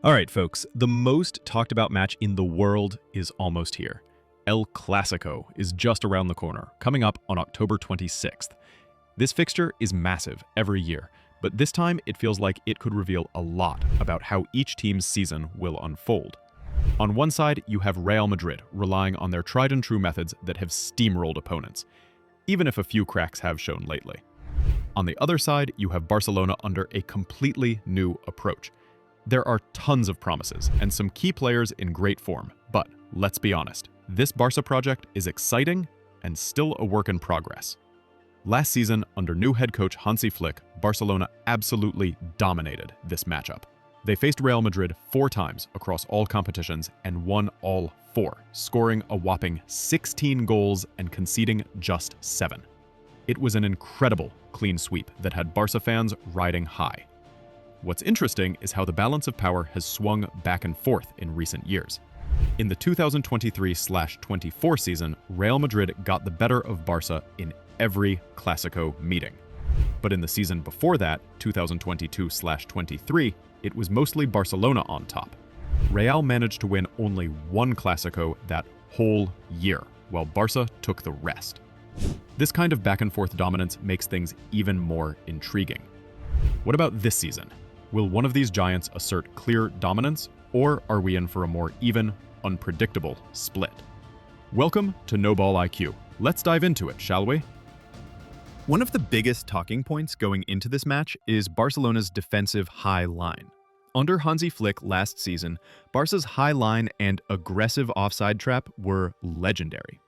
All right, folks, the most talked about match in the world is almost here. El Clásico is just around the corner, coming up on October 26th. This fixture is massive every year, but this time it feels like it could reveal a lot about how each team's season will unfold. On one side, you have Real Madrid relying on their tried and true methods that have steamrolled opponents, even if a few cracks have shown lately. On the other side, you have Barcelona under a completely new approach. There are tons of promises and some key players in great form, but let's be honest, this Barca project is exciting and still a work in progress. Last season, under new head coach Hansi Flick, Barcelona absolutely dominated this matchup. They faced Real Madrid 4 times across all competitions and won all 4, scoring a whopping 16 goals and conceding just 7. It was an incredible clean sweep that had Barca fans riding high. What's interesting is how the balance of power has swung back and forth in recent years. In the 2023/24 season, Real Madrid got the better of Barca in every Clásico meeting. But in the season before that, 2022/23, it was mostly Barcelona on top. Real managed to win only 1 Clásico that whole year, while Barca took the rest. This kind of back-and-forth dominance makes things even more intriguing. What about this season? Will one of these giants assert clear dominance, or are we in for a more even, unpredictable split? Welcome to No Ball IQ. Let's dive into it, shall we? One of the biggest talking points going into this match is Barcelona's defensive high line. Under Hansi Flick last season, Barca's high line and aggressive offside trap were legendary.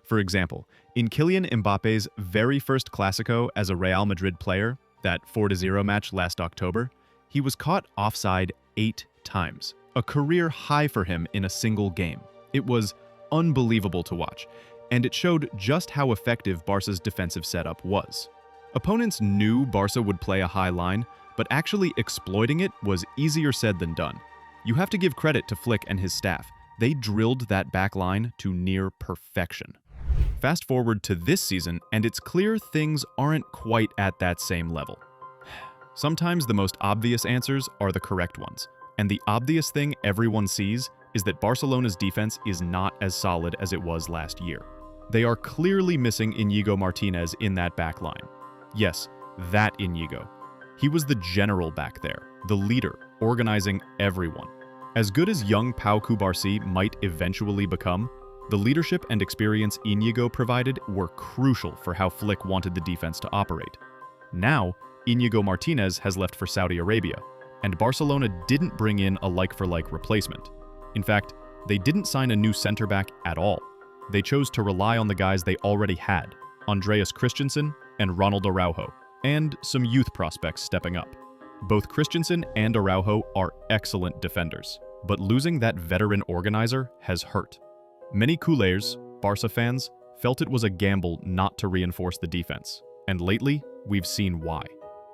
For example, in Kylian Mbappe's very first Clásico as a Real Madrid player, that 4-0 match last October, he was caught offside 8 times, a career high for him in a single game. It was unbelievable to watch, and it showed just how effective Barca's defensive setup was. Opponents knew Barca would play a high line, but actually exploiting it was easier said than done. You have to give credit to Flick and his staff. They drilled that back line to near perfection. Fast forward to this season, and it's clear things aren't quite at that same level. Sometimes the most obvious answers are the correct ones, and the obvious thing everyone sees is that Barcelona's defense is not as solid as it was last year. They are clearly missing Íñigo Martínez in that back line. Yes, that Íñigo. He was the general back there, the leader, organizing everyone. As good as young Pau Cubarsí might eventually become, the leadership and experience Íñigo provided were crucial for how Flick wanted the defense to operate. Now, Íñigo Martínez has left for Saudi Arabia, and Barcelona didn't bring in a like-for-like replacement. In fact, they didn't sign a new center-back at all. They chose to rely on the guys they already had, Andreas Christensen and Ronald Araujo, and some youth prospects stepping up. Both Christensen and Araujo are excellent defenders, but losing that veteran organizer has hurt. Many Culés, Barca fans, felt it was a gamble not to reinforce the defense, and lately, we've seen why.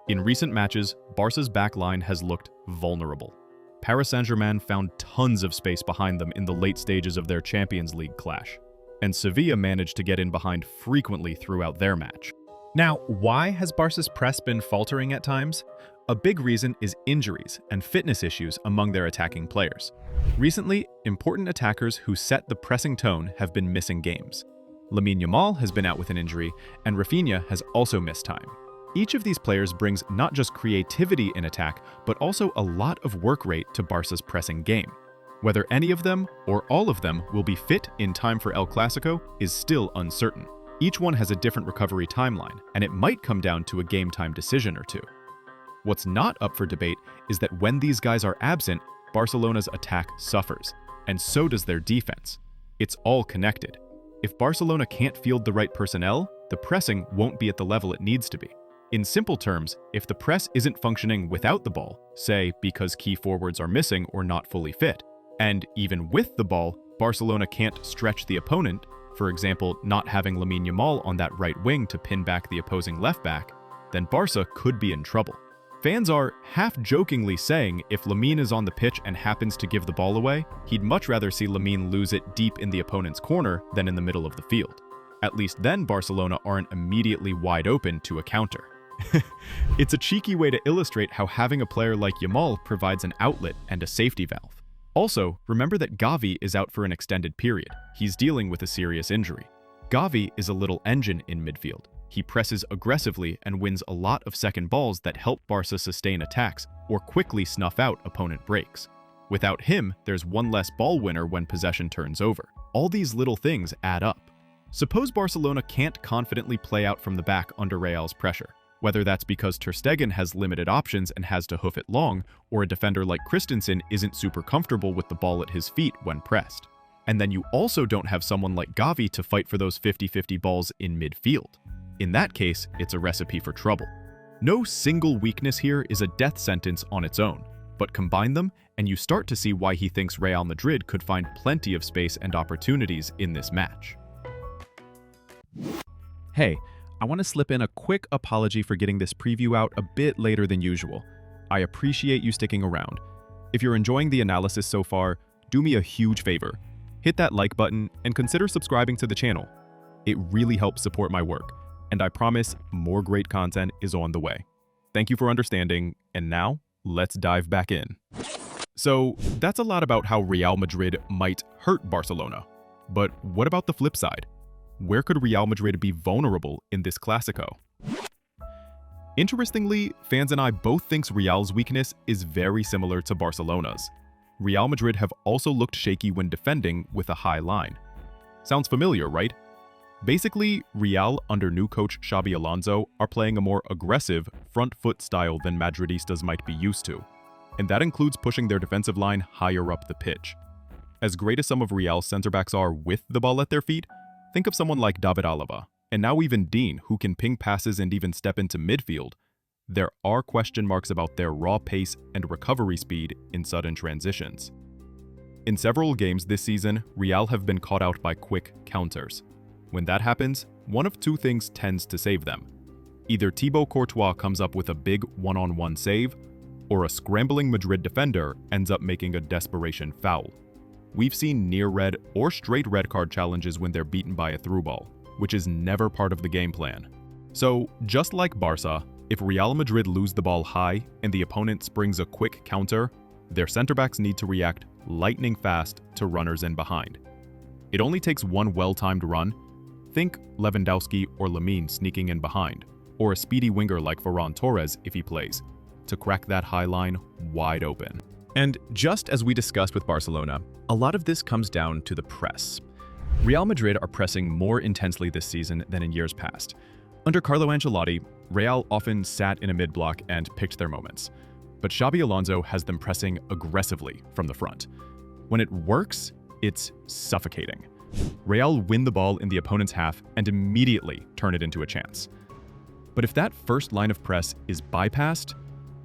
In recent matches, Barca's back line has looked vulnerable. Paris Saint-Germain found tons of space behind them in the late stages of their Champions League clash, and Sevilla managed to get in behind frequently throughout their match. Now, why has Barca's press been faltering at times? A big reason is injuries and fitness issues among their attacking players. Recently, important attackers who set the pressing tone have been missing games. Lamine Yamal has been out with an injury, and Rafinha has also missed time. Each of these players brings not just creativity in attack, but also a lot of work rate to Barca's pressing game. Whether any of them or all of them will be fit in time for El Clásico is still uncertain. Each one has a different recovery timeline, and it might come down to a game-time decision or two. What's not up for debate is that when these guys are absent, Barcelona's attack suffers, and so does their defense. It's all connected. If Barcelona can't field the right personnel, the pressing won't be at the level it needs to be. In simple terms, if the press isn't functioning without the ball, say because key forwards are missing or not fully fit, and even with the ball, Barcelona can't stretch the opponent, for example, not having Lamine Yamal on that right wing to pin back the opposing left back, then Barca could be in trouble. Fans are half-jokingly saying if Lamine is on the pitch and happens to give the ball away, he'd much rather see Lamine lose it deep in the opponent's corner than in the middle of the field. At least then Barcelona aren't immediately wide open to a counter. It's a cheeky way to illustrate how having a player like Yamal provides an outlet and a safety valve. Also, remember that Gavi is out for an extended period. He's dealing with a serious injury. Gavi is a little engine in midfield. He presses aggressively and wins a lot of second balls that help Barca sustain attacks or quickly snuff out opponent breaks. Without him, there's one less ball winner when possession turns over. All these little things add up. Suppose Barcelona can't confidently play out from the back under Real's pressure, whether that's because Ter Stegen has limited options and has to hoof it long, or a defender like Christensen isn't super comfortable with the ball at his feet when pressed. And then you also don't have someone like Gavi to fight for those 50-50 balls in midfield. In that case, it's a recipe for trouble. No single weakness here is a death sentence on its own, but combine them and you start to see why he thinks Real Madrid could find plenty of space and opportunities in this match. Hey, I want to slip in a quick apology for getting this preview out a bit later than usual. I appreciate you sticking around. If you're enjoying the analysis so far, do me a huge favor. Hit that like button and consider subscribing to the channel. It really helps support my work, and I promise more great content is on the way. Thank you for understanding, and now, let's dive back in. So, that's a lot about how Real Madrid might hurt Barcelona. But what about the flip side? Where could Real Madrid be vulnerable in this Clásico? Interestingly, fans and I both think Real's weakness is very similar to Barcelona's. Real Madrid have also looked shaky when defending with a high line. Sounds familiar, right? Basically, Real under new coach Xabi Alonso are playing a more aggressive, front foot style than Madridistas might be used to, and that includes pushing their defensive line higher up the pitch. As great as some of Real's center-backs are with the ball at their feet, think of someone like David Alaba, and now even Dean, who can ping passes and even step into midfield. There are question marks about their raw pace and recovery speed in sudden transitions. In several games this season, Real have been caught out by quick counters. When that happens, one of two things tends to save them. Either Thibaut Courtois comes up with a big one-on-one save, or a scrambling Madrid defender ends up making a desperation foul. We've seen near red or straight red card challenges when they're beaten by a through ball, which is never part of the game plan. So, just like Barca, if Real Madrid lose the ball high and the opponent springs a quick counter, their center-backs need to react lightning fast to runners in behind. It only takes one well-timed run. Think Lewandowski or Lamine sneaking in behind, or a speedy winger like Ferran Torres if he plays, to crack that high line wide open. And just as we discussed with Barcelona, a lot of this comes down to the press. Real Madrid are pressing more intensely this season than in years past. Under Carlo Ancelotti, Real often sat in a mid-block and picked their moments. But Xabi Alonso has them pressing aggressively from the front. When it works, it's suffocating. Real win the ball in the opponent's half and immediately turn it into a chance. But if that first line of press is bypassed,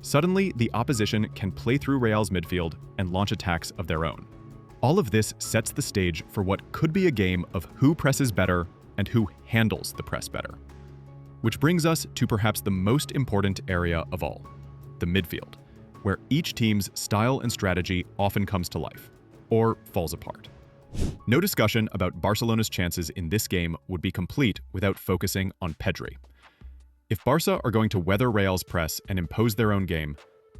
suddenly the opposition can play through Real's midfield and launch attacks of their own. All of this sets the stage for what could be a game of who presses better and who handles the press better. Which brings us to perhaps the most important area of all, the midfield, where each team's style and strategy often comes to life, or falls apart. No discussion about Barcelona's chances in this game would be complete without focusing on Pedri. If Barca are going to weather Real's press and impose their own game,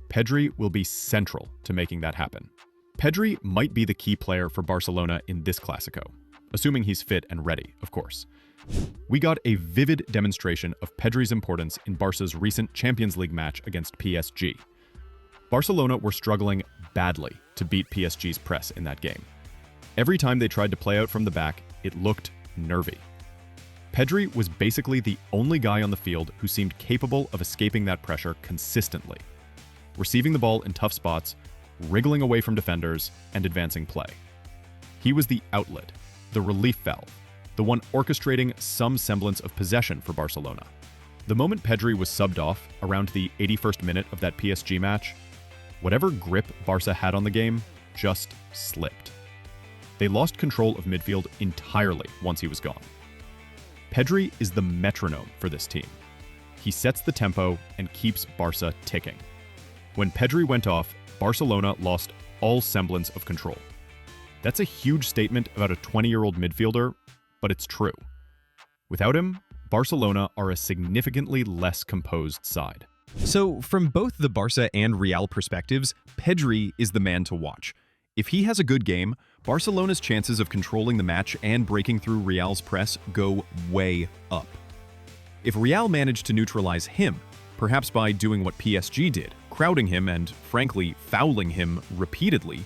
Pedri will be central to making that happen. Pedri might be the key player for Barcelona in this Clásico, assuming he's fit and ready, of course. We got a vivid demonstration of Pedri's importance in Barca's recent Champions League match against PSG. Barcelona were struggling badly to beat PSG's press in that game. Every time they tried to play out from the back, it looked nervy. Pedri was basically the only guy on the field who seemed capable of escaping that pressure consistently, receiving the ball in tough spots, wriggling away from defenders, and advancing play. He was the outlet, the relief valve, the one orchestrating some semblance of possession for Barcelona. The moment Pedri was subbed off around the 81st minute of that PSG match, whatever grip Barca had on the game just slipped. They lost control of midfield entirely once he was gone. Pedri is the metronome for this team. He sets the tempo and keeps Barca ticking. When Pedri went off, Barcelona lost all semblance of control. That's a huge statement about a 20-year-old midfielder, but it's true. Without him, Barcelona are a significantly less composed side. So, from both the Barca and Real perspectives, Pedri is the man to watch. If he has a good game, Barcelona's chances of controlling the match and breaking through Real's press go way up. If Real managed to neutralize him, perhaps by doing what PSG did, crowding him and, frankly, fouling him repeatedly,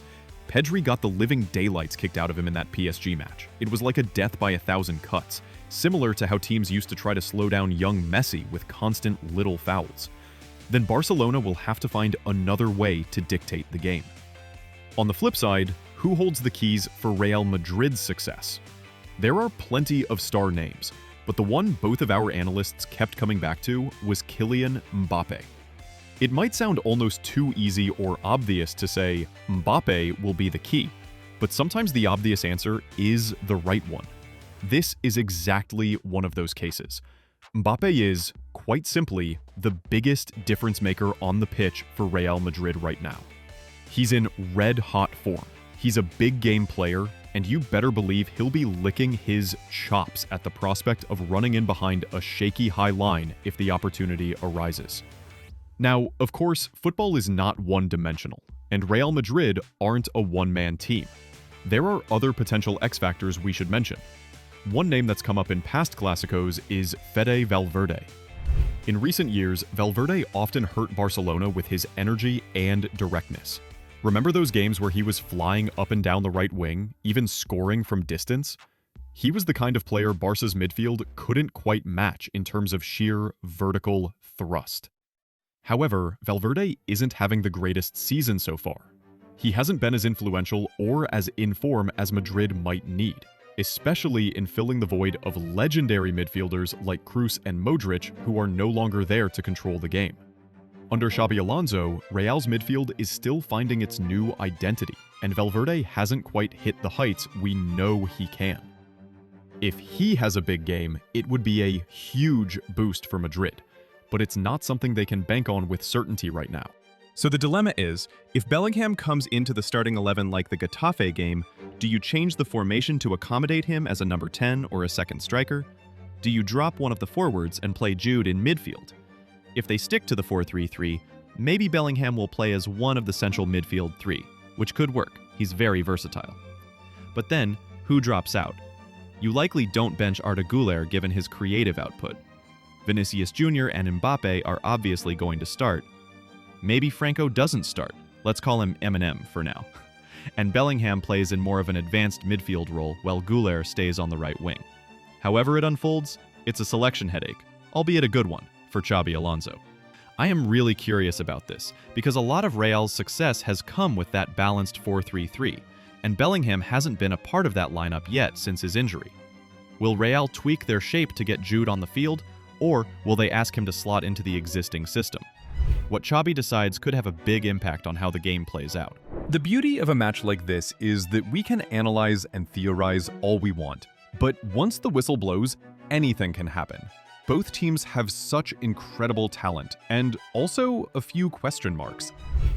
Pedri got the living daylights kicked out of him in that PSG match. It was like a death by 1,000 cuts, similar to how teams used to try to slow down young Messi with constant little fouls. Then Barcelona will have to find another way to dictate the game. On the flip side, who holds the keys for Real Madrid's success? There are plenty of star names, but the one both of our analysts kept coming back to was Kylian Mbappe. It might sound almost too easy or obvious to say Mbappe will be the key, but sometimes the obvious answer is the right one. This is exactly one of those cases. Mbappe is, quite simply, the biggest difference maker on the pitch for Real Madrid right now. He's in red-hot form. He's a big game player, and you better believe he'll be licking his chops at the prospect of running in behind a shaky high line if the opportunity arises. Now, of course, football is not one-dimensional, and Real Madrid aren't a one-man team. There are other potential X-factors we should mention. One name that's come up in past Clásicos is Fede Valverde. In recent years, Valverde often hurt Barcelona with his energy and directness. Remember those games where he was flying up and down the right wing, even scoring from distance? He was the kind of player Barca's midfield couldn't quite match in terms of sheer vertical thrust. However, Valverde isn't having the greatest season so far. He hasn't been as influential or as in form as Madrid might need, especially in filling the void of legendary midfielders like Kroos and Modric, who are no longer there to control the game. Under Xabi Alonso, Real's midfield is still finding its new identity, and Valverde hasn't quite hit the heights we know he can. If he has a big game, it would be a huge boost for Madrid, but it's not something they can bank on with certainty right now. So the dilemma is, if Bellingham comes into the starting 11 like the Getafe game, do you change the formation to accommodate him as a number 10 or a second striker? Do you drop one of the forwards and play Jude in midfield? If they stick to the 4-3-3, maybe Bellingham will play as one of the central midfield three, which could work. He's very versatile. But then, who drops out? You likely don't bench Arda Güler given his creative output. Vinicius Jr. and Mbappe are obviously going to start. Maybe Franco doesn't start. Let's call him Eminem for now. And Bellingham plays in more of an advanced midfield role while Güler stays on the right wing. However it unfolds, it's a selection headache, albeit a good one, for Xabi Alonso. I am really curious about this, because a lot of Real's success has come with that balanced 4-3-3, and Bellingham hasn't been a part of that lineup yet since his injury. Will Real tweak their shape to get Jude on the field, or will they ask him to slot into the existing system? What Xabi decides could have a big impact on how the game plays out. The beauty of a match like this is that we can analyze and theorize all we want, but once the whistle blows, anything can happen. Both teams have such incredible talent, and also a few question marks.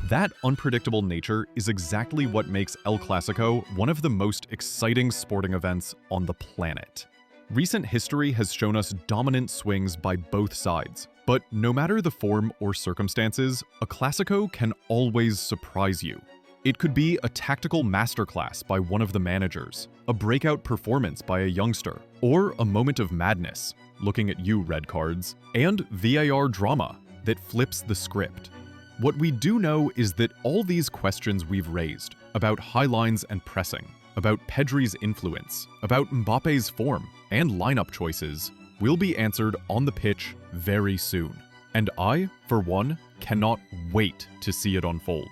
That unpredictable nature is exactly what makes El Clásico one of the most exciting sporting events on the planet. Recent history has shown us dominant swings by both sides, but no matter the form or circumstances, a Clásico can always surprise you. It could be a tactical masterclass by one of the managers, a breakout performance by a youngster, or a moment of madness, looking at you, red cards, and VAR drama that flips the script. What we do know is that all these questions we've raised about high lines and pressing, about Pedri's influence, about Mbappe's form, and lineup choices will be answered on the pitch very soon. And I, for one, cannot wait to see it unfold.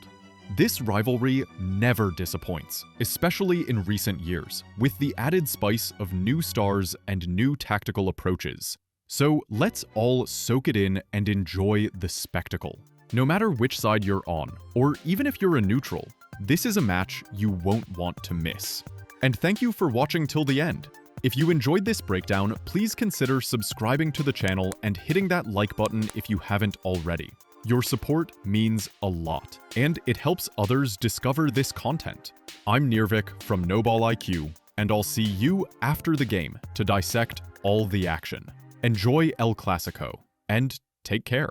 This rivalry never disappoints, especially in recent years, with the added spice of new stars and new tactical approaches. So let's all soak it in and enjoy the spectacle. No matter which side you're on, or even if you're a neutral, this is a match you won't want to miss. And thank you for watching till the end. If you enjoyed this breakdown, please consider subscribing to the channel and hitting that like button if you haven't already. Your support means a lot, and it helps others discover this content. I'm Nirvik from No Ball IQ, and I'll see you after the game to dissect all the action. Enjoy El Clásico, and take care.